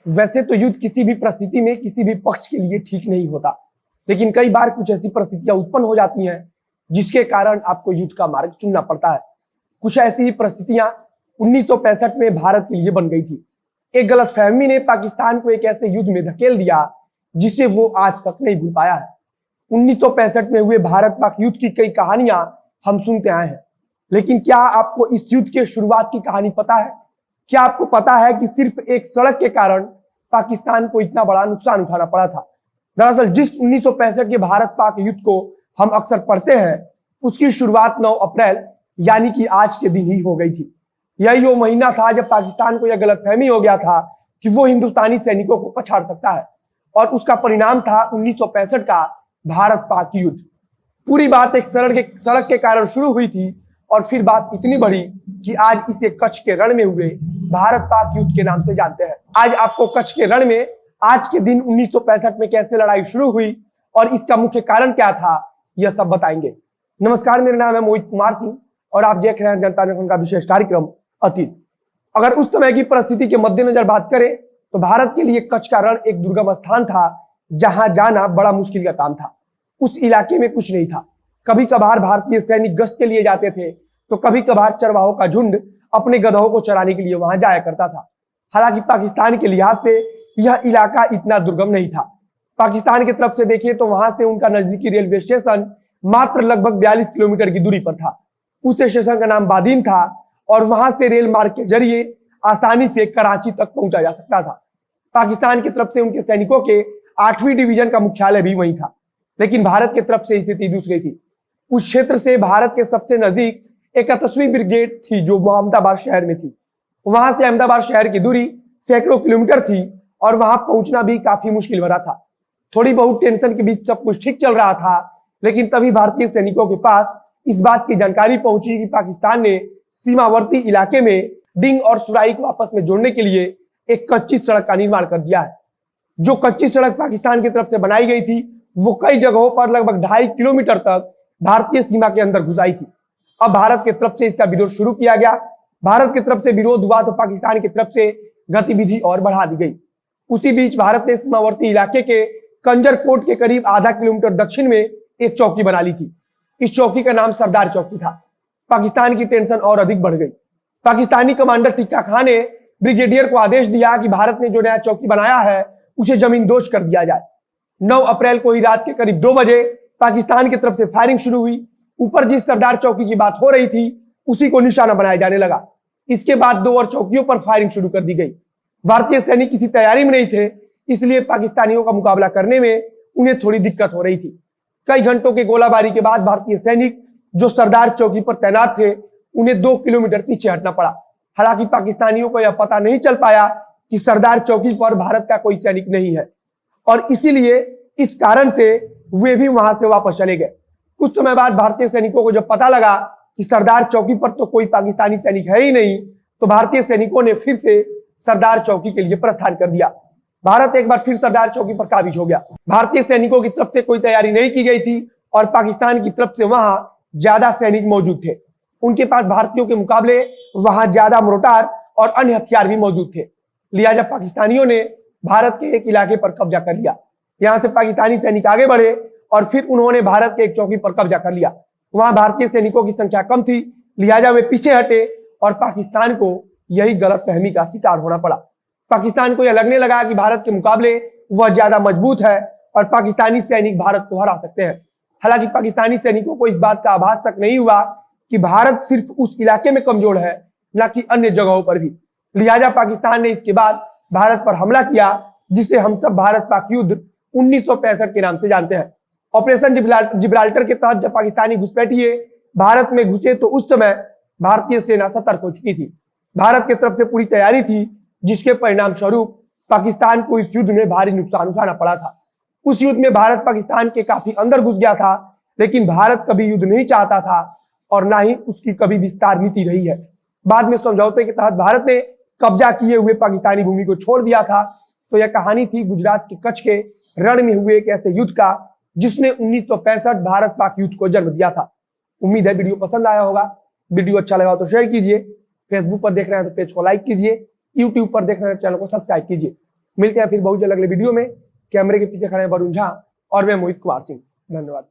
वैसे तो युद्ध किसी भी परिस्थिति में किसी भी पक्ष के लिए ठीक नहीं होता, लेकिन कई बार कुछ ऐसी परिस्थितियां उत्पन्न हो जाती हैं जिसके कारण आपको युद्ध का मार्ग चुनना पड़ता है। कुछ ऐसी ही परिस्थितियां 1965 में भारत के लिए बन गई थी। एक गलतफहमी ने पाकिस्तान को एक ऐसे युद्ध में धकेल दिया जिसे वो आज तक नहीं भूल पाया है। 1965 में हुए भारत पाक युद्ध की कई कहानियां हम सुनते आए हैं, लेकिन क्या आपको इस युद्ध के शुरुआत की कहानी पता है? क्या आपको पता है कि सिर्फ एक सड़क के कारण पाकिस्तान को इतना बड़ा नुकसान उठाना पड़ा था? दरअसल जिस 1965 के भारत पाक युद्ध को हम अक्सर पढ़ते हैं, उसकी शुरुआत 9 अप्रैल यानी कि आज के दिन ही हो गई थी। यही वो महीना था जब पाकिस्तान को यह गलतफहमी हो गया था कि वो हिंदुस्तानी सैनिकों को पछाड़ सकता है, और उसका परिणाम था 1965 का भारत पाक युद्ध। पूरी बात एक सड़क के कारण शुरू हुई थी और फिर बात इतनी बढ़ी कि आज इसे कच्छ के रण में हुए भारत पाक युद्ध के नाम से जानते हैं। आज आपको कच्छ के रण में आज के दिन 1965 में कैसे लड़ाई शुरू हुई और इसका मुख्य कारण क्या था, यह सब बताएंगे। नमस्कार, मेरा नाम है मोहित कुमार सिंह और आप देख रहे हैं जनता जनार्दन का विशेष कार्यक्रम अतीत। अगर उस समय की परिस्थिति के मद्देनजर बात करें तो भारत के लिए कच्छ का रण एक दुर्गम स्थान था जहां जाना बड़ा मुश्किल का काम था। उस इलाके में कुछ नहीं था। कभी कभार भारतीय सैनिक गश्त के लिए जाते थे तो कभी कभार चरवाहों का झुंड अपने गधों को चराने के लिए वहां जाया करता था। हालांकि पाकिस्तान के लिहाज से यह इलाका इतना दुर्गम नहीं था। पाकिस्तान की तरफ से देखिए तो वहां से उनका नजदीकी रेलवे स्टेशन मात्र लगभग 42 किलोमीटर की दूरी पर था। उस स्टेशन का नाम बादीन था और वहां से रेल मार्ग के जरिए आसानी से कराची तक पहुंचा जा सकता था। पाकिस्तान की तरफ से उनके सैनिकों के 8वीं डिवीजन का मुख्यालय भी वहीं था, लेकिन भारत की तरफ से स्थिति दूसरी थी। उस क्षेत्र से भारत के सबसे नजदीक 31वीं ब्रिगेड थी जो अहमदाबाद शहर में थी। वहां से अहमदाबाद शहर की दूरी सैकड़ों किलोमीटर थी और वहां पहुंचना भी काफी मुश्किल भरा था। थोड़ी बहुत टेंशन के बीच सब कुछ ठीक चल रहा था, लेकिन तभी भारतीय सैनिकों के पास इस बात की जानकारी पहुंची कि पाकिस्तान ने सीमावर्ती इलाके में डिंग और सुराई को आपस में जोड़ने के लिए एक कच्ची सड़क का निर्माण कर दिया है। जो कच्ची सड़क पाकिस्तान की तरफ से बनाई गई थी वो कई जगहों पर लगभग 2.5 किलोमीटर तक भारतीय सीमा के अंदर घुस आई थी। अब भारत की तरफ से इसका विरोध शुरू किया गया। भारत की तरफ से विरोध हुआ तो पाकिस्तान की तरफ से गतिविधि और बढ़ा दी गई। उसी बीच भारत ने सीमावर्ती इलाके के कंजरकोट के करीब आधा किलोमीटर दक्षिण में एक चौकी बना ली थी। इस चौकी का नाम सरदार चौकी था। पाकिस्तान की टेंशन और अधिक बढ़ गई। पाकिस्तानी कमांडर टिक्का खान ने ब्रिगेडियर को आदेश दिया कि भारत ने जो नया चौकी बनाया है उसे जमींदोज कर दिया जाए। 9 अप्रैल को ही रात के करीब 2 बजे पाकिस्तान की तरफ से फायरिंग शुरू हुई। ऊपर जिस सरदार चौकी की बात हो रही थी उसी को निशाना बनाया जाने लगा। इसके बाद 2 और चौकियों पर फायरिंग शुरू कर दी गई। भारतीय सैनिक किसी तैयारी में नहीं थे, इसलिए पाकिस्तानियों का मुकाबला करने में उन्हें थोड़ी दिक्कत हो रही थी। कई घंटों के गोलाबारी के बाद भारतीय सैनिक जो सरदार चौकी पर तैनात थे उन्हें 2 किलोमीटर पीछे हटना पड़ा। हालांकि पाकिस्तानियों को यह पता नहीं चल पाया कि सरदार चौकी पर भारत का कोई सैनिक नहीं है और इसीलिए इस कारण से वे भी वहां से वापस चले गए। कुछ समय बाद भारतीय सैनिकों को जब पता लगा कि सरदार चौकी पर तो कोई पाकिस्तानी सैनिक है ही नहीं, तो भारतीय सैनिकों ने फिर से सरदार चौकी के लिए प्रस्थान कर दिया। भारत एक बार फिर सरदार चौकी पर काबिज हो गया। भारतीय सैनिकों की तरफ से कोई तैयारी नहीं की गई थी और पाकिस्तान की तरफ से वहां ज्यादा सैनिक मौजूद थे। उनके पास भारतीयों के मुकाबले वहां ज्यादा मोर्टार और अन्य हथियार भी मौजूद थे। लिहाजा पाकिस्तानियों ने भारत के एक इलाके पर कब्जा कर लिया। यहां से पाकिस्तानी सैनिक आगे बढ़े और फिर उन्होंने भारत के एक चौकी पर कब्जा कर लिया। वहां भारतीय सैनिकों की संख्या कम थी, लिहाजा वे पीछे हटे और पाकिस्तान को यही गलतफहमी का शिकार होना पड़ा। पाकिस्तान को यह लगने लगा कि भारत के मुकाबले वह ज्यादा मजबूत है और पाकिस्तानी सैनिक भारत को हरा सकते हैं। हालांकि पाकिस्तानी सैनिकों को इस बात का आभास तक नहीं हुआ कि भारत सिर्फ उस इलाके में कमजोर है, न कि अन्य जगहों पर भी। लिहाजा पाकिस्तान ने इसके बाद भारत पर हमला किया, जिसे हम सब भारत पाक युद्ध 1965 के नाम से जानते हैं। ऑपरेशन जिब्राल्टर के तहत जब पाकिस्तानी घुसपैठिए भारत में घुसे तो उस समय भारतीय सेना सतर्क हो चुकी थी। भारत की तरफ से पूरी तैयारी थी, जिसके परिणाम स्वरूप पाकिस्तान को इस युद्ध में भारी नुकसान उठाना पड़ा था। उस युद्ध में भारत पाकिस्तान के काफी अंदर घुस गया था, लेकिन भारत कभी युद्ध नहीं चाहता था और ना ही उसकी कभी विस्तार नीति रही है। बाद में समझौते के तहत भारत ने कब्जा किए हुए पाकिस्तानी भूमि को छोड़ दिया था। तो यह कहानी थी गुजरात के कच्छ के रण में हुए एक ऐसे युद्ध का जिसने 1965 भारत पाक युद्ध को जन्म दिया था। उम्मीद है वीडियो पसंद आया होगा। वीडियो अच्छा लगा तो शेयर कीजिए। फेसबुक पर देख रहे हैं तो पेज को लाइक कीजिए। यूट्यूब पर देख रहे हैं चैनल को सब्सक्राइब कीजिए। मिलते हैं फिर बहुत जल्द अगले वीडियो में। कैमरे के पीछे खड़े हैं वरुण झा और मैं मोहित कुमार सिंह। धन्यवाद।